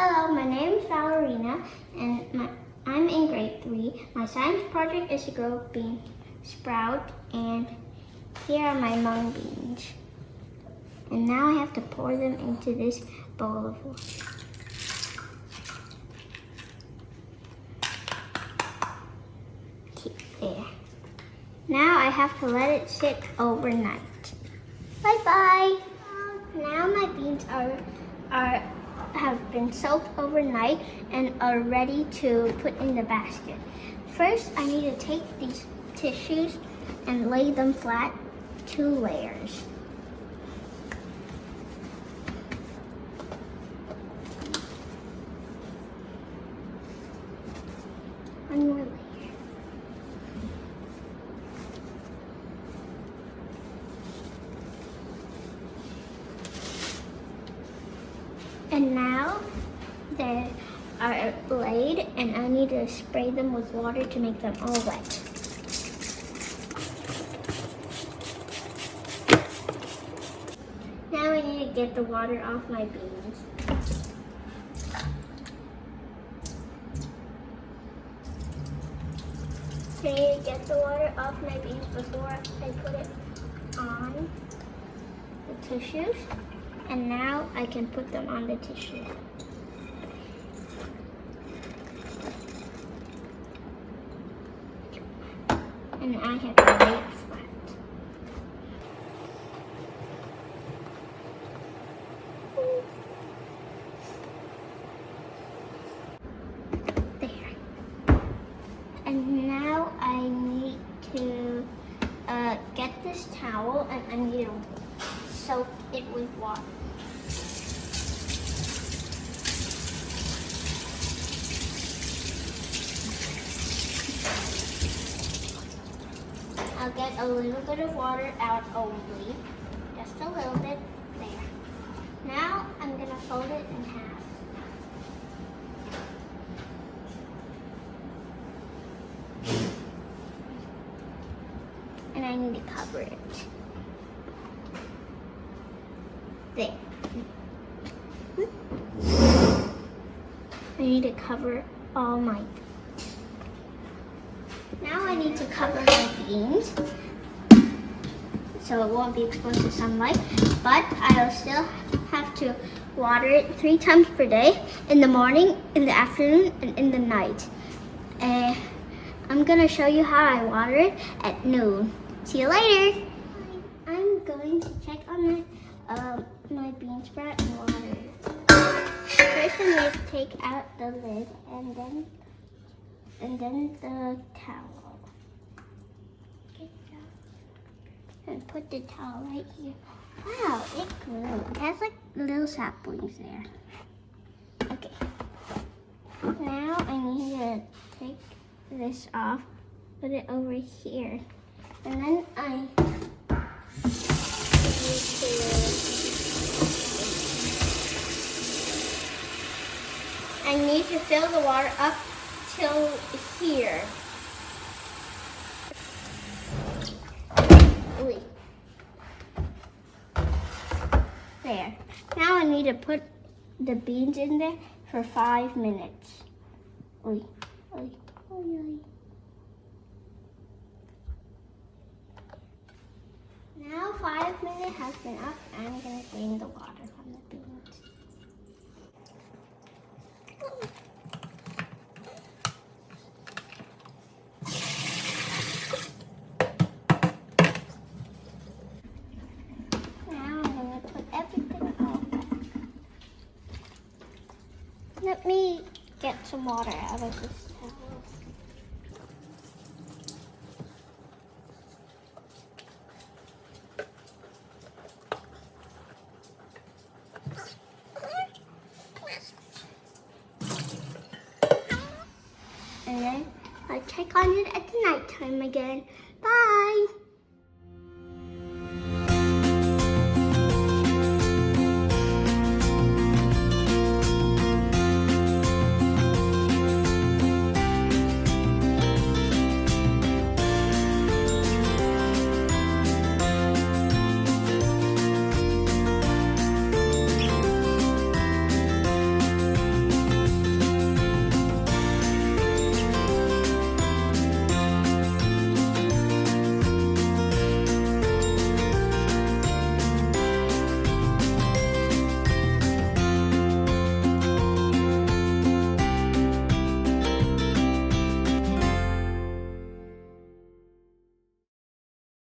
Hello, my name is Reina, and I'm in grade 3. My science project is to grow bean sprout, and here are my mung beans. And now I have to pour them into this bowl of water. There. Now I have to let it sit overnight. Bye-bye. Now my beans have been soaked overnight and are ready to put in the basket. First, I need to take these tissues and lay them flat, 2 layers. One more layer. And now they are laid, and I need to spray them with water to make them all wet. Now I need to get the water off my beans. I need to get the water off my beans before I put it on the tissues. And now I can put them on the tissue. And I have to lay it flat. There. And now I need to get this towel, and I need to soak it with water. I'll get a little bit of water out only, just a little bit, there. Now I'm gonna fold it in half. And I need to cover it. There. I need to cover all my beans. Now I need to cover my beans so it won't be exposed to sunlight, but I'll still have to water it 3 times per day, in the morning, in the afternoon, and in the night. And I'm gonna show you how I water it at noon. See you later. I'm going to check on my bean sprout and water it. First I need to take out the lid and then the towel. And put the towel right here. Wow, it grew. It has like little saplings there. Okay. Now I need to take this off, put it over here. And then I need to fill the water up till here. There. Now I need to put the beans in there for 5 minutes. Now 5 minutes has been up. I'm going to drain the water from the beans. Let me get some water out of this towel. And then I'll check on it at the nighttime again. Bye!